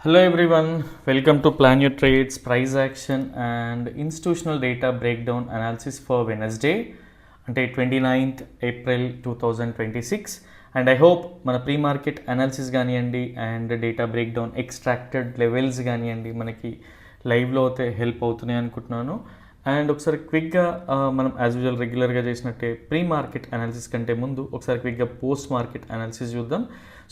Hello everyone, welcome to Plan Your Trades, Price Action and Institutional Data Breakdown Analysis for Wednesday అంటే 29th April 2026 and I hope మన pre market analysis కానివ్వండి and data breakdown extracted levels కానివ్వండి మనకి లైవ్లో అయితే help అవుతున్నాయి అనుకుంటున్నాను. And ఒకసారి క్విక్గా మనం యాజ్ యూజువల్ రెగ్యులర్గా చేసినట్టే ప్రీ మార్కెట్ అనాలిసిస్ కంటే ముందు ఒకసారి క్విక్గా పోస్ట్ మార్కెట్ అనాలిసిస్ చూద్దాం.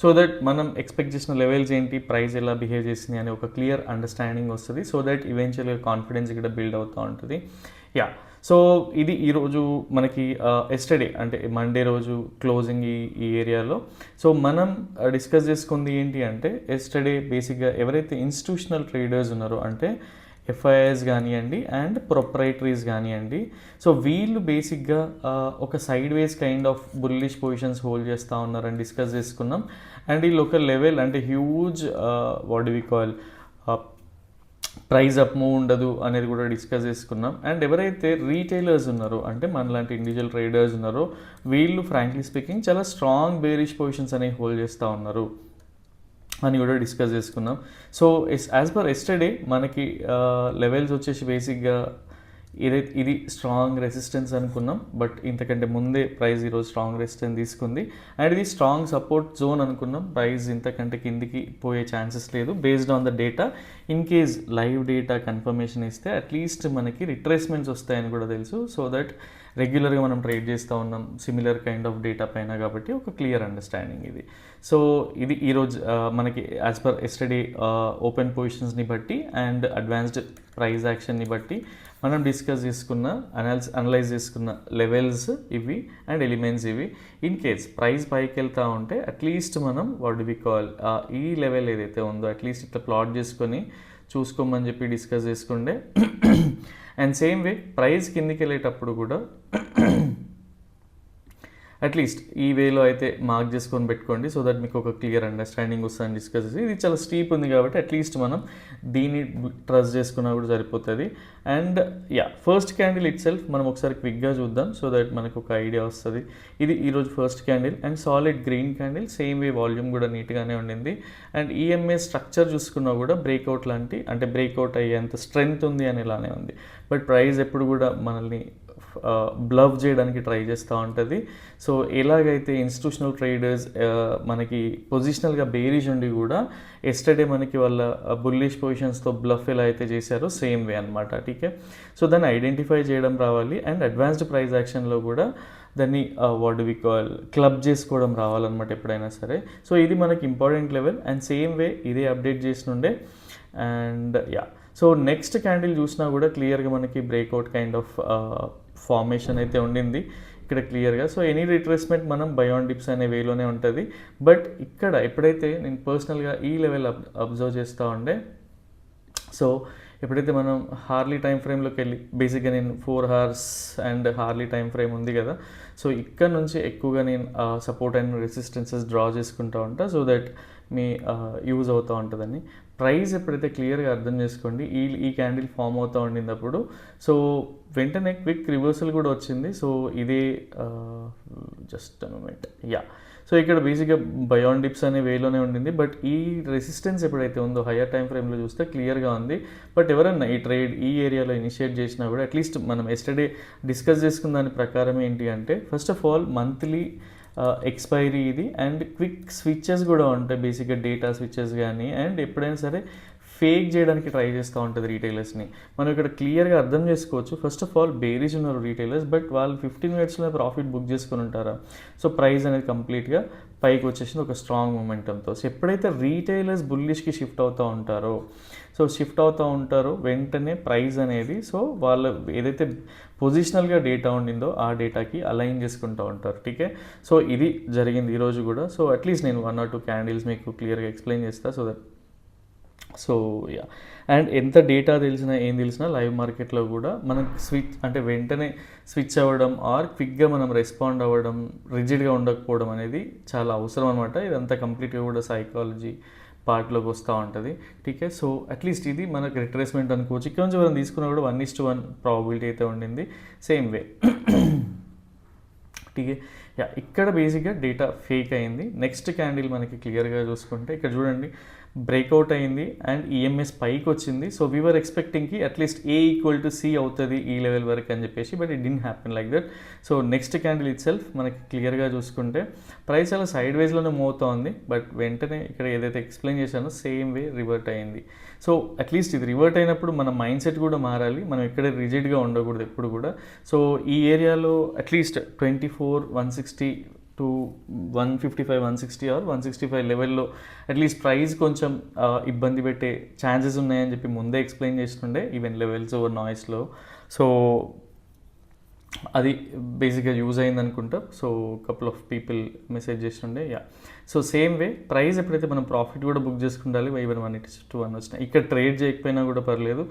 సో దట్ మనం ఎక్స్పెక్ట్ చేసిన లెవెల్స్ ఏంటి, ప్రైస్ ఎలా బిహేవ్ చేసింది అనే ఒక క్లియర్ అండర్స్టాండింగ్ వస్తుంది. సో దట్ ఈవెన్చువల్గా కాన్ఫిడెన్స్ ఇక్కడ బిల్డ్ అవుతూ ఉంటుంది. యా, సో ఇది ఈరోజు మనకి ఎస్టర్డే అంటే మండే రోజు క్లోజింగ్ ఈ ఏరియాలో. సో మనం డిస్కస్ చేసుకుంది ఏంటి అంటే ఎస్టర్డే బేసిక్గా ఎవరైతే ఇన్స్టిట్యూషనల్ ట్రేడర్స్ ఉన్నారో అంటే ఎఫ్ఐఐస్ కానివ్వండి అండ్ ప్రొప్రైటరీస్ కానివ్వండి, సో వీళ్ళు బేసిక్గా ఒక sideways kind of bullish positions hold చేస్తూ ఉన్నారని డిస్కస్ చేసుకున్నాం. అండ్ వీళ్ళు ఒక లెవెల్ అంటే huge what we call price up move ఉండదు అనేది కూడా డిస్కస్ చేసుకున్నాం. అండ్ ఎవరైతే రీటైలర్స్ ఉన్నారో అంటే మనలాంటి ఇండివిజువల్ ట్రేడర్స్ ఉన్నారో వీళ్ళు ఫ్రాంక్లీ స్పీకింగ్ చాలా స్ట్రాంగ్ బేరిష్ పొజిషన్స్ అనేవి హోల్డ్ చేస్తూ ఉన్నారు అని కూడా డిస్కస్ చేసుకున్నాం. సో యాజ్ పర్ ఎస్టర్డే మనకి లెవెల్స్ వచ్చేసి బేసిక్గా ఇది స్ట్రాంగ్ రెసిస్టెన్స్ అనుకున్నాం, బట్ ఇంతకంటే ముందే ప్రైస్ ఈరోజు స్ట్రాంగ్ రెసిస్టెన్స్ తీసుకుంది. అండ్ ఇది స్ట్రాంగ్ సపోర్ట్ జోన్ అనుకున్నాం, ప్రైస్ ఇంతకంటే కిందికి పోయే ఛాన్సెస్ లేదు based on the data. In case live data confirmation ఇస్తే అట్లీస్ట్ మనకి రిట్రేస్మెంట్స్ వస్తాయని కూడా తెలుసు. సో దట్ రెగ్యులర్గా మనం ట్రేడ్ చేస్తూ ఉన్నాం సిమిలర్ కైండ్ ఆఫ్ డేటా పైన, కాబట్టి ఒక క్లియర్ అండర్స్టాండింగ్ ఇది. సో ఇది ఈరోజు మనకి యాజ్ పర్ ఎస్టర్డే ఓపెన్ పొజిషన్స్ని బట్టి అండ్ అడ్వాన్స్డ్ ప్రైస్ యాక్షన్ని బట్టి మనం డిస్కస్ చేసుకున్న అనలైజ్ చేసుకున్న లెవెల్స్ ఇవి అండ్ ఎలిమెంట్స్ ఇవి. ఇన్ కేస్ ప్రైస్ పైకి వెళ్తూ ఉంటే అట్లీస్ట్ మనం వాట్ వి కాల్ ఈ లెవెల్ ఏదైతే ఉందో అట్లీస్ట్ ఇట్లా ప్లాట్ చేసుకొని చూసుకోమని చెప్పి డిస్కస్ చేసుకుంటే అండ్ సేమ్ వే ప్రైస్ కిందికి వెళ్ళేటప్పుడు కూడా అట్లీస్ట్ ఈ వేలో అయితే మార్క్ చేసుకొని పెట్టుకోండి. సో దట్ మీకు ఒక క్లియర్ అండర్స్టాండింగ్ వస్తుందని డిస్కస్ చేసి, ఇది చాలా స్టీప్ ఉంది కాబట్టి అట్లీస్ట్ మనం దీన్ని ట్రస్ట్ చేసుకున్నా కూడా సరిపోతుంది. And yeah, first candle it self మనం ఒకసారి క్విక్గా చూద్దాం సో దట్ మనకు ఒక ఐడియా వస్తుంది. ఇది ఈరోజు first candle and solid green candle, same way volume కూడా నీట్గానే ఉండింది. అండ్ ఈఎంఏ స్ట్రక్చర్ చూసుకున్నా కూడా బ్రేక్అవుట్ లాంటి అంటే బ్రేక్అవుట్ అయ్యేంత స్ట్రెంగ్త్ ఉంది అని ఇలానే ఉంది. బట్ ప్రైస్ ఎప్పుడు కూడా మనల్ని బ్లవ్ చేయడానికి ట్రై చేస్తూ ఉంటుంది. సో ఎలాగైతే ఇన్స్టిట్యూషనల్ ట్రేడర్స్ మనకి పొజిషనల్గా బేరిష్ ఉండి కూడా ఎస్టర్డే మనకి వాళ్ళ బుల్లిష్ పొజిషన్స్తో బ్లఫ్ ఎలా అయితే చేశారో సేమ్ వే అనమాట. టీకే, సో దాన్ని ఐడెంటిఫై చేయడం రావాలి అండ్ అడ్వాన్స్డ్ ప్రైస్ యాక్షన్లో కూడా దాన్ని వాట్ వి కాల్ క్లబ్ చేసుకోవడం రావాలన్నమాట ఎప్పుడైనా సరే. సో ఇది మనకి important level and same way ఇదే అప్డేట్ చేసినుండే. And yeah, so next candle చూసినా కూడా క్లియర్గా మనకి బ్రేక్అవుట్ కైండ్ ఆఫ్ ఫార్మేషన్ అయితే ఉండింది ఇక్కడ క్లియర్గా. సో ఎనీ రిట్రేస్మెంట్ మనం బయాన్ డిప్స్ అనే వేలోనే ఉంటుంది. బట్ ఇక్కడ ఎప్పుడైతే నేను పర్సనల్గా ఈ లెవెల్ అబ్జర్వ్ చేస్తూ ఉండే, సో ఎప్పుడైతే మనం హార్లీ టైం ఫ్రేమ్లోకి వెళ్ళి బేసిక్గా నేను 4 hours and Harley time frame ఉంది కదా, సో ఇక్కడ నుంచి ఎక్కువగా నేను సపోర్ట్ అండ్ రెసిస్టెన్సెస్ డ్రా చేసుకుంటూ ఉంటా సో దట్ మీ యూజ్ అవుతూ ఉంటుందని. ప్రైస్ ఎప్పుడైతే క్లియర్గా అర్థం చేసుకోండి ఈ క్యాండిల్ ఫామ్ అవుతూ ఉండినప్పుడు సో వెంటనే క్విక్ రివర్సల్ కూడా వచ్చింది. సో ఇదే జస్ట్ మూమెంట్ యా, సో ఇక్కడ బేసిక్గా బయాన్ డిప్స్ అనే వేలోనే ఉండింది. బట్ ఈ రెసిస్టెన్స్ ఎప్పుడైతే ఉందో హయ్యర్ టైం ఫ్రేమ్లో చూస్తే క్లియర్గా ఉంది. బట్ ఎవరన్నా ఈ ట్రేడ్ ఈ ఏరియాలో ఇనిషియేట్ చేసినా కూడా అట్లీస్ట్ మనం ఎస్టర్డే డిస్కస్ చేసుకున్న దాని ప్రకారం ఏంటి అంటే first of all monthly expiry ఇది అండ్ క్విక్ స్విచ్చెస్ కూడా ఉంటాయి బేసిక్గా డేటా స్విచ్చెస్ కానీ. అండ్ ఎప్పుడైనా సరే ఫేక్ చేయడానికి ట్రై చేస్తూ ఉంటుంది రీటైలర్స్ని. మనం ఇక్కడ క్లియర్గా అర్థం చేసుకోవచ్చు. ఫస్ట్ ఆఫ్ ఆల్ బేరిష్ ఉన్నారు రీటైలర్స్, బట్ వాళ్ళు 15 minutesలో ప్రాఫిట్ బుక్ చేసుకొని ఉంటారా. సో ప్రైస్ అనేది కంప్లీట్గా పైకి వచ్చేసింది ఒక స్ట్రాంగ్ మూమెంటంతో. సో ఎప్పుడైతే రీటైలర్స్ బుల్లిష్కి షిఫ్ట్ అవుతూ ఉంటారో వెంటనే ప్రైస్ అనేది సో వాళ్ళు ఏదైతే పొజిషనల్గా డేటా ఉండిందో ఆ డేటాకి అలైన్ చేసుకుంటూ ఉంటారు. టీకే, సో ఇది జరిగింది ఈరోజు కూడా. సో అట్లీస్ట్ నేను 1 or 2 క్యాండిల్స్ మీకు క్లియర్గా ఎక్స్ప్లెయిన్ చేస్తాను so that so yeah. And ఎంత డేటా ఏం తెలిసినా లైవ్ మార్కెట్లో కూడా మనకు స్విచ్ అంటే వెంటనే స్విచ్ అవ్వడం ఆర్ క్విక్గా మనం రెస్పాండ్ అవ్వడం రిజిడ్గా ఉండకపోవడం అనేది చాలా అవసరం అనమాట. ఇదంతా కంప్లీట్గా కూడా సైకాలజీ పార్ట్లోకి వస్తూ ఉంటుంది. టీకే, సో అట్లీస్ట్ ఇది మనకు రిట్రేస్మెంట్ అనుకోవచ్చు. ఇక్కడ నుంచి మనం తీసుకున్నా కూడా 1:1 ప్రాబిలిటీ అయితే ఉండింది సేమ్ వే. టీకే, ఇక్కడ బేసిక్గా డేటా ఫేక్ అయింది. నెక్స్ట్ క్యాండిల్ మనకి క్లియర్గా చూసుకుంటే ఇక్కడ చూడండి బ్రేక్అవుట్ అయింది అండ్ ఈఎంఎస్ పైకి వచ్చింది. సో వీఆర్ ఎక్స్పెక్టింగ్కి at least A equal to C అవుతుంది ఈ లెవెల్ వరకు అని చెప్పేసి, but it didn't happen like that. So next candle itself మనకి క్లియర్గా చూసుకుంటే ప్రైస్ చాలా సైడ్ వేస్లోనే మూవ్ అవుతా ఉంది, బట్ వెంటనే ఇక్కడ ఏదైతే ఎక్స్ప్లెయిన్ చేశానో సేమ్ వే రివర్ట్ అయింది. సో అట్లీస్ట్ ఇది రివర్ట్ అయినప్పుడు మన మైండ్ సెట్ కూడా మారాలి, మనం ఎక్కడ రిజిడ్గా ఉండకూడదు ఎప్పుడు కూడా. సో ఈ ఏరియాలో అట్లీస్ట్ 24,160 to 155, 160 ఆర్ 165 లెవెల్లో అట్లీస్ట్ ప్రైస్ కొంచెం ఇబ్బంది పెట్టే ఛాన్సెస్ ఉన్నాయని చెప్పి ముందే ఎక్స్ప్లెయిన్ చేస్తుండే ఈవెన్ లెవెల్స్ ఓవర్ నాయిస్లో. సో అది బేసిక్గా యూజ్ అయింది అనుకుంటా. So couple of people message చేస్తుండే. సో సేమ్ వే ప్రైస్ ఎప్పుడైతే మనం ప్రాఫిట్ కూడా బుక్ చేసుకుంటాలి, ఈవెన్ 1:1 వచ్చినాయి, ఇక్కడ ట్రేడ్ చేయకపోయినా కూడా పర్లేదు.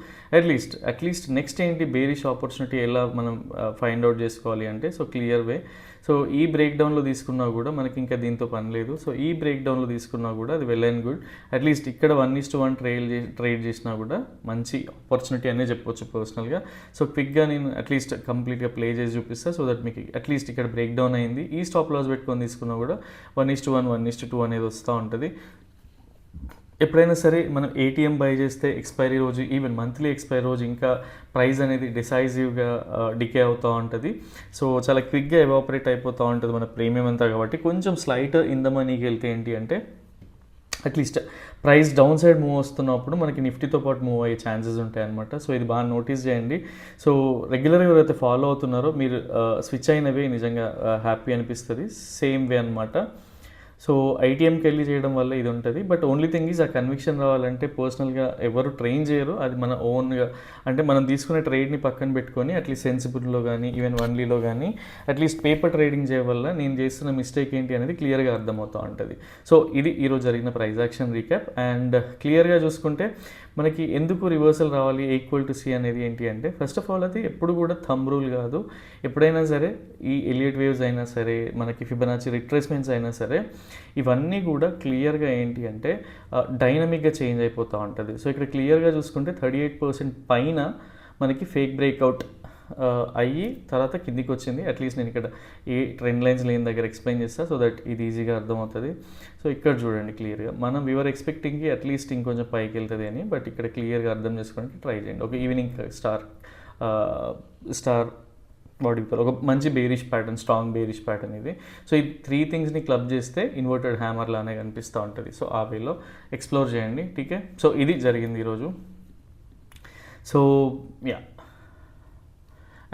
అట్లీస్ట్ నెక్స్ట్ ఏంటి బేరిష్ ఆపర్చునిటీ ఎలా మనం ఫైండ్ అవుట్ చేసుకోవాలి అంటే, సో క్లియర్ వే. సో ఈ బ్రేక్ డౌన్లో తీసుకున్నా కూడా మనకి ఇంకా దీంతో పని లేదు. సో ఈ బ్రేక్ డౌన్లో తీసుకున్నా కూడా అది వెల్ అండ్ గుడ్. అట్లీస్ట్ ఇక్కడ 1:1 ట్రేడ్ చేసినా కూడా మంచి ఆపర్చునిటీ అనే చెప్పొచ్చు పర్సనల్గా. సో క్విక్గా నేను అట్లీస్ట్ కంప్లీట్గా ప్లే చేసి చూపిస్తా, సో దట్ మీకు అట్లీస్ట్ ఇక్కడ బ్రేక్ డౌన్ అయింది, ఈ స్టాప్ లాస్ పెట్టుకొని తీసుకున్నా కూడా 1:1, 1:2 అనేది వస్తూ ఉంటుంది. ఎప్పుడైనా సరే మనం ఏటీఎం బై చేస్తే ఎక్స్పైరీ రోజు, ఈవెన్ మంత్లీ ఎక్స్పైరీ రోజు ఇంకా ప్రైస్ అనేది డిసైజివ్గా డికే అవుతూ ఉంటుంది. సో చాలా క్విక్గా ఎవాపరేట్ అయిపోతూ ఉంటుంది మన ప్రీమియం అంతా. కాబట్టి కొంచెం స్లైట్ ఇన్ ద మనీకి వెళ్తే ఏంటి అంటే at least price down side move వస్తున్నప్పుడు మనకి నిఫ్టీతో పాటు మూవ్ అయ్యే ఛాన్సెస్ ఉంటాయి అనమాట. సో ఇది బాగా నోటీస్ చేయండి. సో రెగ్యులర్గా ఎవరైతే ఫాలో అవుతున్నారో మీరు స్విచ్ అయినవి నిజంగా హ్యాపీ అనిపిస్తుంది. సేమ్ వే అనమాట. సో ఐటీఎంకి వెళ్ళి చేయడం వల్ల ఇది ఉంటుంది. బట్ ఓన్లీ థింగ్ ఈజ్ ఆ కన్విక్షన్ రావాలంటే పర్సనల్గా ఎవరు ట్రైన్ చేయరు, అది మన ఓన్గా అంటే మనం తీసుకునే ట్రేడ్ని పక్కన పెట్టుకొని అట్లీస్ట్ సెన్సిబుల్లో కానీ ఈవెన్ వన్లీలో కానీ అట్లీస్ట్ పేపర్ ట్రేడింగ్ చేయడం వల్ల నేను చేస్తున్న మిస్టేక్ ఏంటి అనేది క్లియర్గా అర్థమవుతూ ఉంటుంది. సో ఇది ఈరోజు జరిగిన ప్రైస్ యాక్షన్ రీక్యాప్. అండ్ క్లియర్గా చూసుకుంటే మనకి ఎందుకు రివర్సల్ రావాలి ఈక్వల్ టు సి అనేది ఏంటి అంటే, ఫస్ట్ ఆఫ్ ఆల్ అది ఎప్పుడు కూడా థంబ్ రూల్ కాదు. ఎప్పుడైనా సరే ఈ ఎలియట్ వేవ్స్ అయినా సరే, మనకి ఫిబొనాచి రిట్రేస్మెంట్స్ అయినా సరే, ఇవన్నీ కూడా క్లియర్గా ఏంటి అంటే డైనమిక్గా చేంజ్ అయిపోతూ ఉంటుంది. సో ఇక్కడ క్లియర్గా చూసుకుంటే 38% పైన మనకి ఫేక్ బ్రేక్అవుట్ అయ్యి తర్వాత కిందికి వచ్చింది. అట్లీస్ట్ నేను ఇక్కడ ఏ ట్రెండ్ లైన్స్ లేని దగ్గర ఎక్స్ప్లెయిన్ చేస్తాను, సో దట్ ఇది ఈజీగా అర్థమవుతుంది. సో ఇక్కడ చూడండి క్లియర్గా మనం వీఆర్ ఎక్స్పెక్టింగ్కి అట్లీస్ట్ ఇంకొంచెం పైకి వెళ్తుంది అని, బట్ ఇక్కడ క్లియర్గా అర్థం చేసుకోవడానికి ట్రై చేయండి. ఒక ఈవినింగ్ స్టార్ బాడీ ఒక మంచి bearish pattern, strong bearish pattern ఇది. సో ఈ 3 థింగ్స్ని క్లబ్ చేస్తే ఇన్వర్టెడ్ హ్యామర్ లానే కనిపిస్తూ ఉంటుంది. సో ఆ వేలో ఎక్స్ప్లోర్ చేయండి. టీకే, సో ఇది జరిగింది ఈరోజు. సో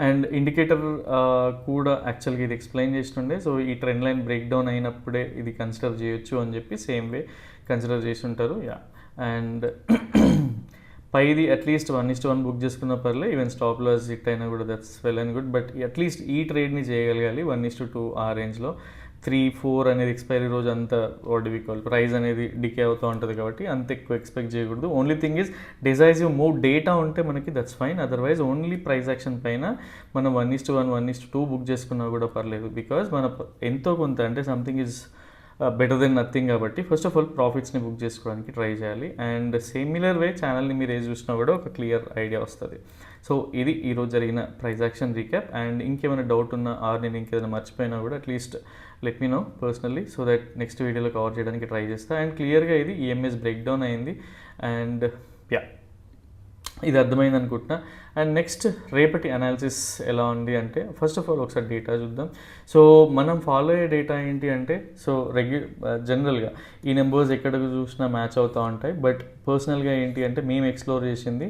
అండ్ ఇండికేటర్ కూడా యాక్చువల్గా ఇది ఎక్స్ప్లెయిన్ చేస్తుండే. సో ఈ ట్రెండ్ లైన్ బ్రేక్ డౌన్ అయినప్పుడే ఇది కన్సిడర్ చేయొచ్చు అని చెప్పి సేమ్ వే కన్సిడర్ చేసి ఉంటారు. అండ్ పైది అట్లీస్ట్ 1:1 బుక్ చేసుకున్న పర్లే, ఈవెన్ స్టాప్ లాస్ హిట్ అయినా కూడా that's well and good. But at least ఈ ట్రేడ్ని చేయగలగాలి 1:2 ఆ రేంజ్లో. 3-4 అనేది ఎక్స్పైరీ రోజు అంత వాట్ ప్రైస్ అనేది డికే అవుతూ ఉంటుంది కాబట్టి అంత ఎక్కువ ఎక్స్పెక్ట్ చేయకూడదు. Only thing is decisive move data ఉంటే మనకి that's fine. Otherwise only price action పైన మనం 1:1, 1:2 బుక్ చేసుకున్నా కూడా పర్లేదు. బికాజ్ మన ఎంతో కొంత అంటే something is better than nothing కాబట్టి ఫస్ట్ ఆఫ్ ఆల్ ప్రాఫిట్స్ని బుక్ చేసుకోవడానికి ట్రై చేయాలి. అండ్ సిమిలర్ వే ఛానల్ని మీరు ఏది చూసినా కూడా ఒక క్లియర్ ఐడియా వస్తుంది. సో ఇది ఈరోజు జరిగిన ప్రైస్ యాక్షన్ రీక్యాప్. అండ్ ఇంకేమైనా డౌట్ ఉన్నా ఆర్ నేను ఇంకేదైనా మర్చిపోయినా కూడా at least let me know personally, so that next వీడియోలో కవర్ చేయడానికి ట్రై చేస్తాను. అండ్ క్లియర్గా ఇది ఈఎంఎస్ బ్రేక్ డౌన్ అయింది. అండ్ ఇది అర్థమైంది అనుకుంటున్నా. అండ్ నెక్స్ట్ రేపటి అనాలిసిస్ ఎలా ఉంది అంటే, ఫస్ట్ ఆఫ్ ఆల్ ఒకసారి డేటా చూద్దాం. సో మనం ఫాలో అయ్యే డేటా ఏంటి అంటే, సో జనరల్గా ఈ నెంబర్స్ ఎక్కడ చూసినా మ్యాచ్ అవుతూ ఉంటాయి. బట్ పర్సనల్గా ఏంటి అంటే మేము ఎక్స్ప్లోర్ చేసింది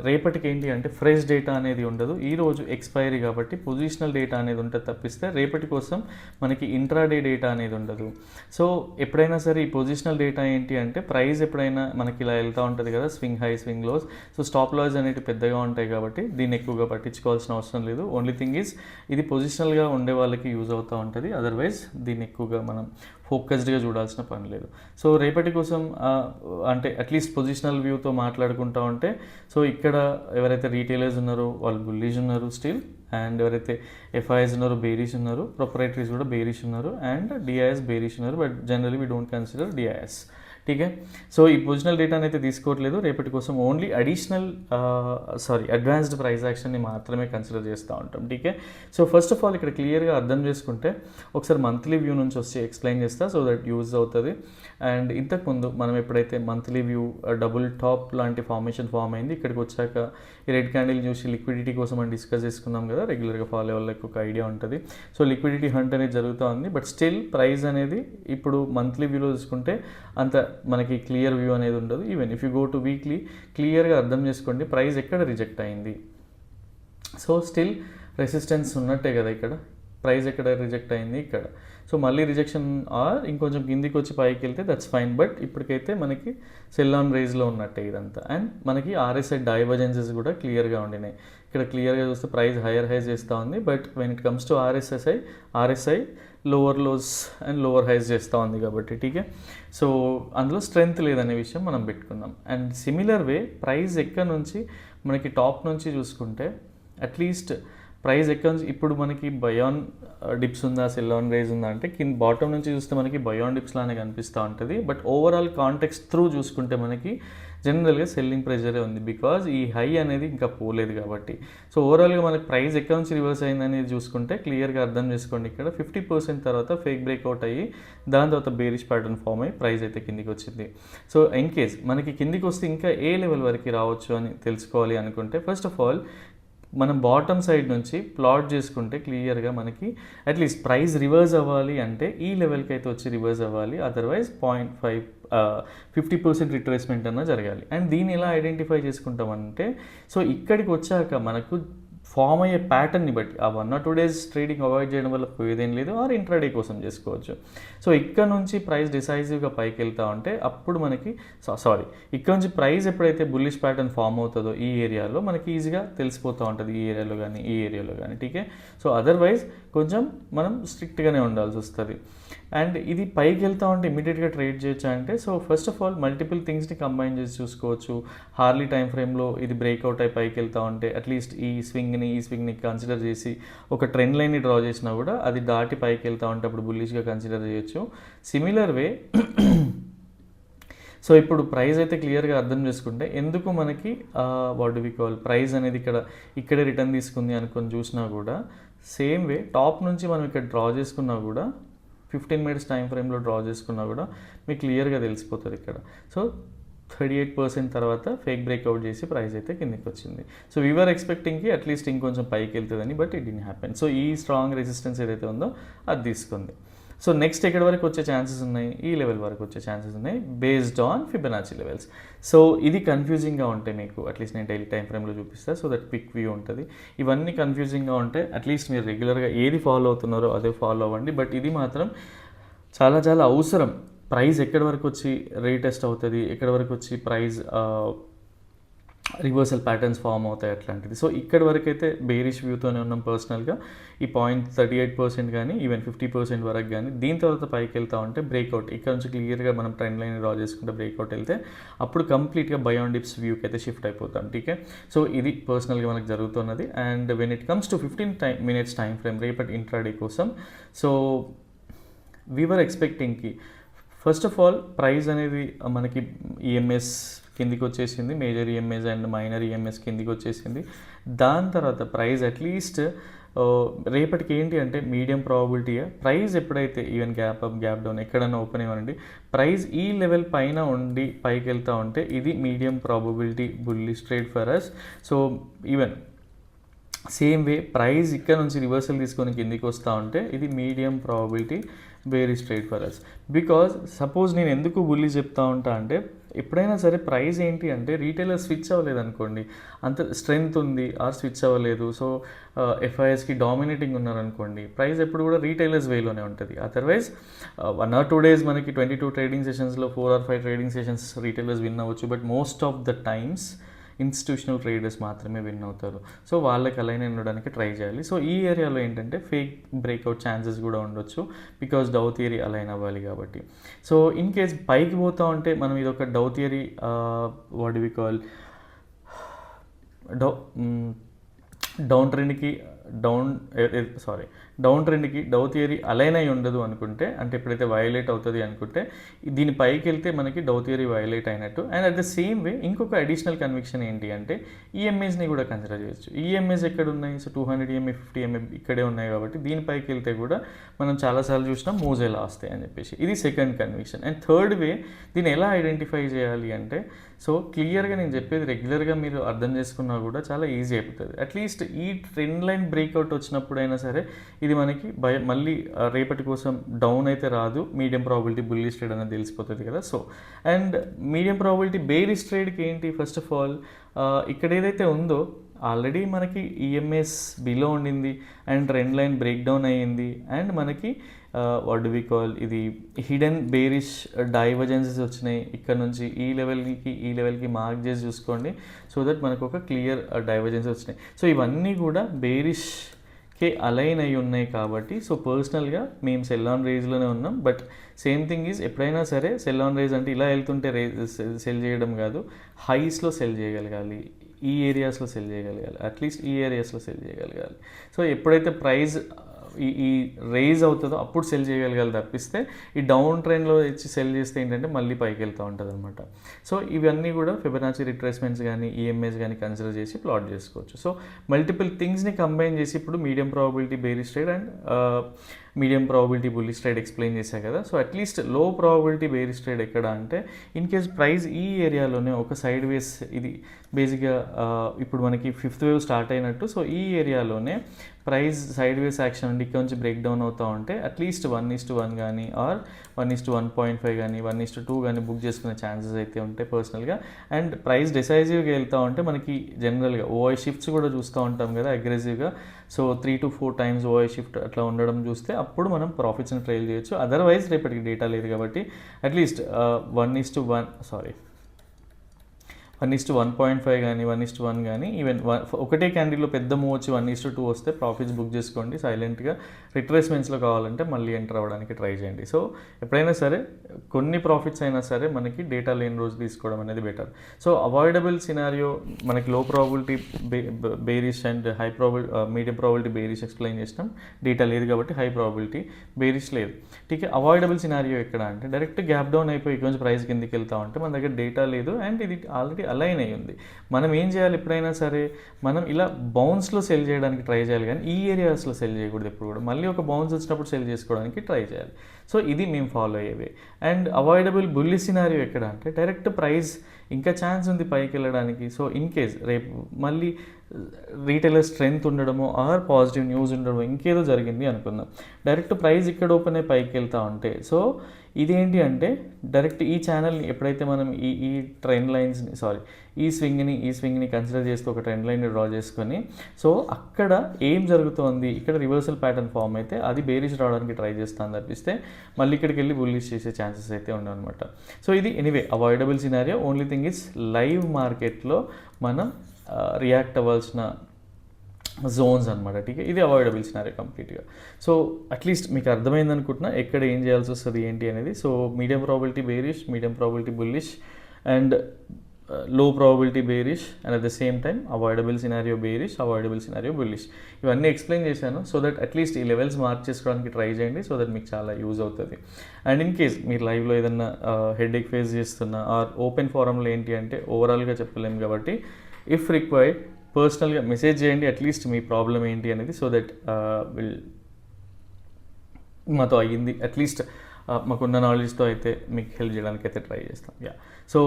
రేపటికి ఏంటి అంటే ఫ్రెష్ డేటా అనేది ఉండదు. ఈరోజు ఎక్స్పైరీ కాబట్టి పొజిషనల్ డేటా అనేది ఉంటుంది తప్పిస్తే రేపటి కోసం మనకి ఇంట్రాడే డేటా అనేది ఉండదు. సో ఎప్పుడైనా సరే ఈ పొజిషనల్ డేటా ఏంటి అంటే ప్రైస్ ఎప్పుడైనా మనకి ఇలా వెళ్తూ ఉంటుంది కదా, swing high swing lows. So stop loss అనేవి పెద్దగా ఉంటాయి కాబట్టి దీన్ని ఎక్కువగా పట్టించుకోవాల్సిన అవసరం లేదు. ఓన్లీ థింగ్ ఈజ్ ఇది పొజిషనల్గా ఉండే వాళ్ళకి యూజ్ అవుతూ ఉంటుంది. అదర్వైజ్ దీన్ని ఎక్కువగా మనం ఫోకస్డ్గా చూడాల్సిన పని లేదు. సో రేపటి కోసం అంటే అట్లీస్ట్ పొజిషనల్ వ్యూతో మాట్లాడుకుంటూ ఉంటే, సో ఇక్కడ ఎవరైతే రీటైలర్స్ ఉన్నారో వాళ్ళు బుల్లిష్ ఉన్నారు స్టిల్. అండ్ ఎవరైతే ఎఫ్ఐఎస్ ఉన్నారో బేరిష్ ఉన్నారు, ప్రొపరైటరీస్ కూడా బేరిష్ ఉన్నారు, అండ్ డిఐఎస్ బేరిష్ ఉన్నారు. But generally we don't consider DIIs. ఠీకే. సో ఈ పొజిషనల్ డేటాని అయితే తీసుకోవట్లేదు రేపటి కోసం, ఓన్లీ అడిషనల్ అడ్వాన్స్డ్ ప్రైస్ యాక్షన్ని మాత్రమే కన్సిడర్ చేస్తూ ఉంటాం. ఠీకే. సో ఫస్ట్ ఆఫ్ ఆల్ ఇక్కడ క్లియర్గా అర్థం చేసుకుంటే ఒకసారి మంత్లీ వ్యూ నుంచి వచ్చి ఎక్స్ప్లెయిన్ చేస్తా, సో దట్ యూజ్ అవుతుంది. అండ్ ఇంతకుముందు మనం ఎప్పుడైతే మంత్లీ వ్యూ డబుల్ టాప్ లాంటి ఫార్మేషన్ ఫామ్ అయింది, ఇక్కడికి వచ్చాక ఈ రెడ్ క్యాండిల్ చూసి లిక్విడిటీ కోసం అని డిస్కస్ చేసుకున్నాం కదా, రెగ్యులర్గా ఫాలో అయ్యే వాళ్ళకి ఒక ఐడియా ఉంటుంది. సో లిక్విడిటీ హంట్ అనేది జరుగుతూ ఉంది, బట్ స్టిల్ ప్రైస్ అనేది ఇప్పుడు మంత్లీ వ్యూలో చూసుకుంటే అంత మనకి క్లియర్ వ్యూ అనేది ఉండదు. Even if you go two weekly క్లియర్గా అర్థం చేసుకోండి ప్రైస్ ఎక్కడ రిజెక్ట్ అయింది. సో స్టిల్ రెసిస్టెన్స్ ఉన్నట్టే కదా ఇక్కడ, ప్రైస్ ఎక్కడ రిజెక్ట్ అయింది ఇక్కడ. సో మళ్ళీ రిజెక్షన్ ఆర్ ఇంకొంచెం కిందికి వచ్చి పైకి వెళ్తే దట్స్ ఫైన్, బట్ ఇప్పటికైతే మనకి సెల్ ఆన్ రేజ్లో ఉన్నట్టే ఇదంతా. అండ్ మనకి RSI డైవర్జెన్సెస్ కూడా క్లియర్గా ఉండినాయి. ఇక్కడ క్లియర్గా చూస్తే ప్రైస్ హైయర్ హైస్ చేస్తూ ఉంది, but when it comes to RSI lower lows and lower highs చేస్తూ ఉంది కాబట్టి ఠీకే. సో అందులో స్ట్రెంగ్త్ లేదనే విషయం మనం పెట్టుకుందాం. అండ్ సిమిలర్ వే ప్రైస్ ఎక్కడ నుంచి మనకి టాప్ నుంచి చూసుకుంటే అట్లీస్ట్ ప్రైస్ ఎక్కడ నుంచి ఇప్పుడు మనకి బయాన్ డిప్స్ ఉందా, సెల్ ఆన్ రైజ్ ఉందా అంటే కింద బాటమ్ నుంచి చూస్తే మనకి బయాన్ డిప్స్ లానే కనిపిస్తూ ఉంటుంది. బట్ ఓవరాల్ కాంటెక్స్ట్ త్రూ చూసుకుంటే మనకి జనరల్గా సెల్లింగ్ ప్రెషరే ఉంది, బికాజ్ ఈ హై అనేది ఇంకా పోలేదు కాబట్టి. సో ఓవరాల్గా మనకి ప్రైస్ ఎక్కడ నుంచి రివర్స్ అయిందనేది చూసుకుంటే క్లియర్గా అర్థం చేసుకోండి. ఇక్కడ 50% తర్వాత ఫేక్ బ్రేక్అవుట్ అయ్యి దాని తర్వాత బేరిష్ ప్యాటర్న్ ఫామ్ అయ్యి ప్రైస్ అయితే కిందికి వచ్చింది. సో ఇన్ కేస్ మనకి కిందికి వస్తే ఇంకా ఏ లెవెల్ వరకు రావచ్చు అని తెలుసుకోవాలి అనుకుంటే ఫస్ట్ ఆఫ్ ఆల్ మనం బాటమ్ సైడ్ నుంచి ప్లాట్ చేసుకుంటే క్లియర్గా మనకి అట్లీస్ట్ ప్రైస్ రివర్స్ అవ్వాలి అంటే ఈ లెవెల్కి అయితే వచ్చి రివర్స్ అవ్వాలి, అదర్వైజ్ 50% రిట్రేస్మెంట్ అన్న జరగాలి. అండ్ దీన్ని ఎలా ఐడెంటిఫై చేసుకుంటామంటే సో ఇక్కడికి వచ్చాక మనకు ఫామ్ అయ్యే ప్యాటర్న్ని బట్టి ఆ 1 or 2 days ట్రేడింగ్ అవాయిడ్ చేయడం వల్ల పోయేదేం లేదు, ఆర్ ఇంట్రాడే కోసం చేసుకోవచ్చు. సో ఇక్కడ నుంచి ప్రైస్ డిసైజివ్గా పైకి వెళ్తా ఉంటే అప్పుడు మనకి ఇక్కడ నుంచి ప్రైస్ ఎప్పుడైతే బుల్లిష్ ప్యాటర్న్ ఫామ్ అవుతుందో ఈ ఏరియాలో మనకి ఈజీగా తెలిసిపోతూ ఉంటుంది, ఈ ఏరియాలో కానీ ఈ ఏరియాలో కానీ ఠీకే. సో అదర్వైజ్ కొంచెం మనం స్ట్రిక్ట్గానే ఉండాల్సి వస్తుంది. అండ్ ఇది పైకి వెళ్తా ఉంటే ఇమీడియట్గా ట్రేడ్ చేయొచ్చా అంటే so first of all multiple థింగ్స్ని కంబైన్ చేసి చూసుకోవచ్చు. హార్లీ టైం ఫ్రేమ్లో ఇది బ్రేక్అవుట్ అయి పైకి వెళ్తా ఉంటే అట్లీస్ట్ ఈ స్వింగ్ని కన్సిడర్ చేసి ఒక ట్రెండ్ లైన్ని డ్రా చేసినా కూడా అది దాటి పైకి వెళ్తా ఉంటే అప్పుడు బుల్లిష్గా కన్సిడర్ చేయొచ్చు. సిమిలర్ వే సో ఇప్పుడు ప్రైస్ అయితే క్లియర్గా అర్థం చేసుకుంటే ఎందుకు మనకి what do we call price అనేది ఇక్కడే రిటర్న్ తీసుకుంది అనుకొని చూసినా కూడా సేమ్ వే టాప్ నుంచి మనం ఇక్కడ డ్రా చేసుకున్నా కూడా 15 minutes టైం ఫ్రేమ్లో డ్రా చేసుకున్నా కూడా మీకు క్లియర్గా తెలిసిపోతుంది ఇక్కడ. సో 38% తర్వాత ఫేక్ బ్రేక్అవుట్ చేసి ప్రైస్ అయితే కిందకి వచ్చింది. సో వీఆర్ ఎక్స్పెక్టింగ్కి అట్లీస్ట్ ఇంకొంచెం పైకి వెళ్తుందని, but it didn't happen. So ఈ స్ట్రాంగ్ రెసిస్టెన్స్ ఏదైతే ఉందో అది తీసుకుంది. సో నెక్స్ట్ ఎక్కడి వరకు వచ్చే ఛాన్సెస్ ఉన్నాయి, ఈ లెవెల్ వరకు వచ్చే ఛాన్సెస్ ఉన్నాయి based on Fibonacci levels. So ఇది కన్ఫ్యూజింగ్గా ఉంటాయి మీకు, అట్లీస్ట్ నేను డైలీ టైం ఫ్రేమ్లో చూపిస్తాను సో దట్ క్విక్ వ్యూ ఉంటుంది. ఇవన్నీ కన్ఫ్యూజింగ్గా ఉంటే అట్లీస్ట్ మీరు రెగ్యులర్గా ఏది ఫాలో అవుతున్నారో అదే ఫాలో అవ్వండి. బట్ ఇది మాత్రం చాలా చాలా అవసరం. ప్రైస్ ఎక్కడి వరకు వచ్చి రీటెస్ట్ అవుతుంది, ఎక్కడి వరకు వచ్చి ప్రైస్ రివర్సల్ ప్యాటర్న్స్ ఫామ్ అవుతాయి అట్లాంటిది. సో ఇక్కడి వరకు అయితే బేరిష్ వ్యూతోనే ఉన్నాం పర్సనల్గా. ఈ 0.38% కానీ ఈవెన్ 50% వరకు కానీ, దీని తర్వాత పైకి వెళ్తా ఉంటే బ్రేక్అవుట్ ఇక్కడ నుంచి క్లియర్గా మనం ట్రెండ్ లైన్ డ్రా చేసుకుంటే బ్రేక్అవుట్ వెళ్తే అప్పుడు కంప్లీట్గా బయాన్ డిప్స్ వ్యూకి అయితే షిఫ్ట్ అయిపోతాం. ఠీకే. సో ఇది పర్సనల్గా మనకు జరుగుతున్నది. And when it comes to 15 minutes time frame రేపటి ఇంట్రాడే కోసం, సో వీఆర్ ఎక్స్పెక్టింగ్కి ఫస్ట్ ఆఫ్ ఆల్ ప్రైస్ అనేది మనకి ఈఎంఎస్ కిందికి వచ్చేసింది, major EMAs and minor EMAs కిందికి వచ్చేసింది. దాని తర్వాత ప్రైస్ అట్లీస్ట్ రేపటికి ఏంటి అంటే మీడియం ప్రాబబిలిటీయే ప్రైస్ ఎప్పుడైతే even gap up gap down ఎక్కడన్నా ఓపెన్ అవ్వనండి ప్రైస్ ఈ లెవెల్ పైన ఉండి పైకి వెళ్తూ ఉంటే ఇది medium probability bullish trade for us. So even same way price ఇక్కడ నుంచి రివర్సల్ తీసుకొని కిందికి వస్తూ ఉంటే ఇది medium probability bearish trade for us. Because suppose నేను ఎందుకు బుల్లిష్ చెప్తా ఉంటా అంటే ఎప్పుడైనా సరే ప్రైస్ ఏంటి అంటే రీటైలర్ స్విచ్ అవ్వలేదు అనుకోండి, అంత స్ట్రెంగ్త్ ఉంది ఆర్ స్విచ్ అవ్వలేదు, సో ఎఫ్ఐఎస్కి డామినేటింగ్ ఉన్నారనుకోండి ప్రైస్ ఎప్పుడు కూడా రీటైలర్స్ వేలోనే ఉంటుంది. అదర్వైజ్ 1 or 2 days మనకి 22 ట్రేడింగ్ సెషన్స్లో 4 or 5 trading sessions retailers win అవ్వచ్చు, but most of the times institutional traders మాత్రమే విన్ అవుతారు. సో వాళ్ళకి అలైన్ ఉండడానికి ట్రై చేయాలి. సో ఈ ఏరియాలో ఏంటంటే ఫేక్ బ్రేక్అవుట్ ఛాన్సెస్ కూడా ఉండొచ్చు, బికాజ్ డౌ థియరీ అలైన్ అవ్వాలి కాబట్టి. సో ఇన్ కేస్ పైకి పోతా ఉంటే మనం ఇది ఒక Dow theory what do we call down ట్రెండ్కి డౌన్ ట్రెండ్కి డౌ థియరీ అలైన్ అయి ఉండదు అనుకుంటే, అంటే ఎప్పుడైతే వయలేట్ అవుతుంది అనుకుంటే దీని పైకి వెళ్తే మనకి డౌ థియరీ వయలేట్ అయినట్టు. And at the same way ఇంకొక అడిషనల్ కన్విక్షన్ ఏంటి అంటే ఈఎంఏస్ని కూడా కన్సిడర్ చేయొచ్చు. ఈఎంఏస్ ఎక్కడ ఉన్నాయి? సో 200 EMA 50 EMA ఇక్కడే ఉన్నాయి కాబట్టి దీనిపైకి వెళ్తే కూడా మనం చాలాసార్లు చూసినాం మూవ్స్ ఎలా వస్తాయి అని చెప్పేసి. ఇది సెకండ్ కన్విక్షన్. అండ్ థర్డ్ వే దీన్ని ఎలా ఐడెంటిఫై చేయాలి అంటే, సో క్లియర్గా నేను చెప్పేది రెగ్యులర్గా మీరు అర్థం చేసుకున్నా కూడా చాలా ఈజీ అయిపోతుంది. అట్లీస్ట్ ఈ ట్రెండ్ లైన్ బ్రేక్అవుట్ వచ్చినప్పుడైనా సరే ఇది మనకి మళ్ళీ రేపటి కోసం డౌన్ అయితే రాదు, మీడియం ప్రాబిలిటీ బుల్లిష్ ట్రేడ్ అనేది తెలిసిపోతుంది కదా. So and medium probability bearish ట్రేడ్కి ఏంటి? ఫస్ట్ ఆఫ్ ఆల్ ఇక్కడ ఏదైతే ఉందో ఆల్రెడీ మనకి ఈఎంఎస్ బిలో ఉండింది and trend line break down అయ్యింది అండ్ మనకి వాట్ డు వి కాల్ ఇది హిడెన్ బేరిష్ డైవర్జెన్సెస్ వచ్చినాయి. ఇక్కడ నుంచి ఈ లెవెల్కి మార్క్ చేసి చూసుకోండి. సో దట్ మనకు ఒక క్లియర్ డైవర్జెన్స్ వచ్చినాయి. సో ఇవన్నీ కూడా బేరిష్కి అలైన్ అయి ఉన్నాయి కాబట్టి సో పర్సనల్గా మేము సెల్ ఆన్ రేజ్లోనే ఉన్నాం. బట్ సేమ్ థింగ్ ఈజ్ ఎప్పుడైనా సరే సెల్ ఆన్ రేజ్ అంటే ఇలా వెళ్తుంటే సెల్ చేయడం కాదు, హైస్లో సెల్ చేయగలగాలి, ఈ ఏరియాస్లో సెల్ చేయగలగాలి, అట్లీస్ట్ ఈ ఏరియాస్లో సెల్ చేయగలగాలి. సో ఎప్పుడైతే ప్రైస్ ఈ రైజ్ అవుతుందో అప్పుడు సెల్ చేయగలగాలి తప్పిస్తే ఈ డౌన్ ట్రెండ్లో ఇచ్చి సెల్ చేస్తే ఏంటంటే మళ్ళీ పైకి వెళ్తూ ఉంటుంది అనమాట. సో ఇవన్నీ కూడా ఫిబొనాచి రిట్రేస్మెంట్స్ కానీ ఈఎంఏస్ కానీ కన్సిడర్ చేసి ప్లాట్ చేసుకోవచ్చు. సో మల్టిపుల్ థింగ్స్ని కంబైన్ చేసి ఇప్పుడు medium probability bearish trade and medium probability bullish trade explain చేశా కదా. సో అట్లీస్ట్ లో ప్రాబిలిటీ బేరిష్ ట్రేడ్ ఎక్కడ అంటే ఇన్ కేస్ ప్రైస్ ఈ ఏరియాలోనే ఒక సైడ్ వేస్, ఇది బేసిక్గా ఇప్పుడు మనకి 5th వేవ్ స్టార్ట్ అయినట్టు, సో ఈ ఏరియాలోనే ప్రైస్ సైడ్ వేస్ యాక్షన్ ఉండి ఇక్కడ నుంచి బ్రేక్ డౌన్ అవుతూ ఉంటే అట్లీస్ట్ 1:1 కానీ ఆర్ 1:1.5 కానీ 1:2 కానీ బుక్ చేసుకునే ఛాన్సెస్ అయితే ఉంటాయి పర్సనల్గా. అండ్ ప్రైస్ డిసైజివ్గా వెళ్తూ ఉంటే మనకి జనరల్గా ఓఐ షిఫ్ట్స్ కూడా చూస్తూ ఉంటాం కదా అగ్రెసివ్గా. సో 3 to 4 times ఓఐ షిఫ్ట్ అట్లా ఉండడం చూస్తే అప్పుడు మనం ప్రాఫిట్స్ని ట్రైల్ చేయొచ్చు. అదర్వైజ్ రేపటికి డేటా లేదు కాబట్టి అట్లీస్ట్ 1:1.5 కానీ 1:1 కానీ ఈవెన్ ఒకటే క్యాండిల్లో పెద్ద మూవ్ వచ్చి 1:2 వస్తే ప్రాఫిట్స్ బుక్ చేసుకోండి సైలెంట్గా. రిట్రేస్మెంట్స్లో కావాలంటే మళ్ళీ ఎంటర్ అవ్వడానికి ట్రై చేయండి. సో ఎప్పుడైనా సరే కొన్ని ప్రాఫిట్స్ అయినా సరే మనకి డేటా లేని రోజు తీసుకోవడం అనేది బెటర్. సో అవాయిడబుల్ సినారియో మనకి లో probability bearish and high probability medium probability bearish explain చేసినాం. డేటా లేదు కాబట్టి హై ప్రాబిలిటీ బేరిష్ లేదు. ఠీకే అవాయిడబుల్ సినారియో ఎక్కడ అంటే డైరెక్ట్ గ్యాప్ డౌన్ అయిపోయి కొంచెం ప్రైస్ కిందకి వెళ్తా ఉంటే మన దగ్గర డేటా లేదు అండ్ ఇది ఆల్రెడీ అలైన్ అయ్యి ఉంది. మనం ఏం చేయాలి? ఎప్పుడైనా సరే మనం ఇలా బౌన్స్లో సెల్ చేయడానికి ట్రై చేయాలి కానీ ఈ ఏరియాస్లో సెల్ చేయకూడదు ఎప్పుడు కూడా. మళ్ళీ ఒక బౌన్స్ వచ్చినప్పుడు సెల్ చేసుకోవడానికి ట్రై చేయాలి. సో ఇది మేము ఫాలో అయ్యేవే. అండ్ అవాయిడబుల్ బుల్లి సినారియో ఎక్కడ అంటే డైరెక్ట్ ప్రైస్ ఇంకా ఛాన్స్ ఉంది పైకి వెళ్ళడానికి. సో ఇన్ కేస్ రేపు మళ్ళీ రీటైలర్ స్ట్రెంగ్త్ ఉండడమో ఆర్ పాజిటివ్ న్యూస్ ఉండడమో ఇంకేదో జరిగింది అనుకుందాం, డైరెక్ట్ ప్రైస్ ఇక్కడ ఓపెన్ అయ్యి పైకి వెళ్తూ ఉంటే సో ఇదేంటి అంటే డైరెక్ట్ ఈ ఛానల్ని ఎప్పుడైతే మనం ఈ ట్రెండ్ లైన్స్ని ఈ స్వింగ్ని కన్సిడర్ చేస్తూ ఒక ట్రెండ్ లైన్ని డ్రా చేసుకొని సో అక్కడ ఏం జరుగుతోంది, ఇక్కడ రివర్సల్ ప్యాటర్న్ ఫామ్ అయితే అది బేరిష్ రావడానికి ట్రై చేస్తాను తప్పిస్తే మళ్ళీ ఇక్కడికి వెళ్ళి బుల్లిష్ చేసే ఛాన్సెస్ అయితే ఉండవు అనమాట. సో ఇది anyway avoidable scenario. Only thing is live మార్కెట్లో మనం రియాక్ట్ అవ్వాల్సిన జోన్స్ అనమాట. ఠీక్ ఇది అవాయిడబుల్ సినారియో కంప్లీట్గా. సో అట్లీస్ట్ మీకు అర్థమైంది అనుకుంటున్నా ఎక్కడ ఏం చేయాల్సి వస్తుంది ఏంటి అనేది. So medium probability bearish, medium probability bullish and low probability bearish and at the same time avoidable scenario bearish, avoidable scenario bullish ఇవన్నీ ఎక్స్ప్లెయిన్ చేశాను. సో దట్ అట్లీస్ట్ ఈ లెవెల్స్ మార్క్ చేసుకోవడానికి ట్రై చేయండి. సో దట్ మీకు చాలా use అవుతుంది. And in case మీరు లైవ్లో ఏదన్నా హెడేక్ ఫేస్ చేస్తున్నా ఆర్ ఓపెన్ ఫారంలో ఏంటి అంటే ఓవరాల్గా చెప్పలేము కాబట్టి ఇఫ్ రిక్వైర్డ్ పర్సనల్గా మెసేజ్ చేయండి అట్లీస్ట్ మీ ప్రాబ్లం ఏంటి అనేది. సో దట్ మాతో అయ్యింది అట్లీస్ట్ మాకున్న నాలెడ్జ్తో అయితే మీకు హెల్ప్ చేయడానికి అయితే ట్రై చేస్తాం. సో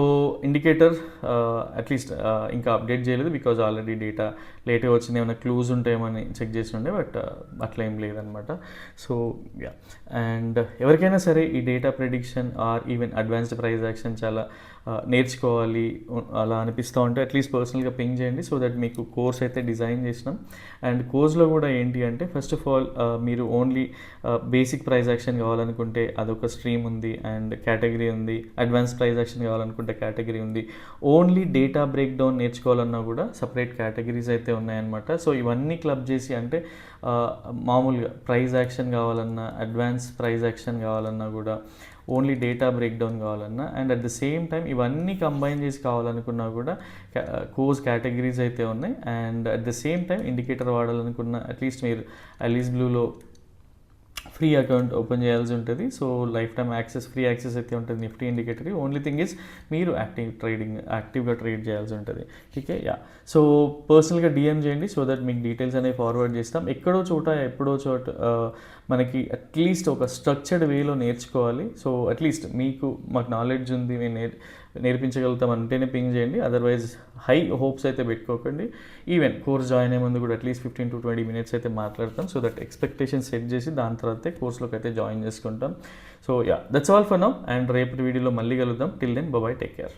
ఇండికేటర్ అట్లీస్ట్ ఇంకా అప్డేట్ చేయలేదు బికాజ్ ఆల్రెడీ డేటా లేట్గా వచ్చింది, ఏమైనా క్లూజ్ ఉంటాయేమని చెక్ చేసి ఉండే బట్ అట్లా ఏం లేదనమాట. సో అండ్ ఎవరికైనా సరే ఈ data prediction or even advanced price action చాలా నేర్చుకోవాలి అలా అనిపిస్తూ ఉంటే అట్లీస్ట్ పర్సనల్గా పింగ్ చేయండి. సో దట్ మీకు కోర్స్ అయితే డిజైన్ చేసినాం. అండ్ కోర్స్లో కూడా ఏంటి అంటే ఫస్ట్ ఆఫ్ ఆల్ మీరు ఓన్లీ బేసిక్ ప్రైస్ యాక్షన్ కావాలనుకుంటే అదొక స్ట్రీమ్ ఉంది అండ్ కేటగిరీ ఉంది, అడ్వాన్స్ ప్రైస్ యాక్షన్ కావాలనుకుంటే కేటగిరీ ఉంది, ఓన్లీ డేటా బ్రేక్ డౌన్ నేర్చుకోవాలన్నా కూడా సపరేట్ కేటగిరీస్ అయితే ఉన్నాయన్నమాట. సో ఇవన్నీ క్లబ్ చేసి అంటే మామూలుగా ప్రైస్ యాక్షన్ కావాలన్నా, అడ్వాన్స్ ప్రైస్ యాక్షన్ కావాలన్నా కూడా, ఓన్లీ డేటా బ్రేక్ డౌన్ కావాలన్నా and at the same time ఇవన్నీ కంబైన్ చేసి కావాలనుకున్నా కూడా కోర్స్ కేటగిరీస్ అయితే ఉన్నాయి. And at the same time indicator వాడాలనుకున్న అట్లీస్ట్ మీరు అలీస్ బ్లూలో ఫ్రీ అకౌంట్ ఓపెన్ చేయాల్సి ఉంటుంది. So life time access, free access అయితే ఉంటుంది నిఫ్టీ ఇండికేటర్కి. ఓన్లీ థింగ్ ఈజ్ మీరు యాక్టివ్గా ట్రేడ్ చేయాల్సి ఉంటుంది. Okay, yeah. సో పర్సనల్గా డిఎం చేయండి సో దట్ మీకు డీటెయిల్స్ అనేవి ఫార్వర్డ్ చేస్తాం. ఎక్కడో చోట ఎప్పుడో చోట మనకి అట్లీస్ట్ ఒక స్ట్రక్చర్డ్ వేలో నేర్చుకోవాలి. సో అట్లీస్ట్ మీకు మాకు నాలెడ్జ్ ఉంది, మేము నేర్పించగలుగుతాం అంటేనే పింగ్ చేయండి. అదర్వైజ్ హై హోప్స్ అయితే పెట్టుకోకండి. ఈవెన్ కోర్స్ జాయిన్ అయ్యే ముందు కూడా అట్లీస్ట్ 15 to 20 minutes అయితే మాట్లాడతాం. సో దట్ ఎక్స్పెక్టేషన్ సెట్ చేసి దాని తర్వాతే కోర్స్లోకి అయితే జాయిన్ చేసుకుంటాం. So yeah, that's all for now. And రేపటి వీడియోలో మళ్ళీ కలుద్దాం. Till then, bye, take care.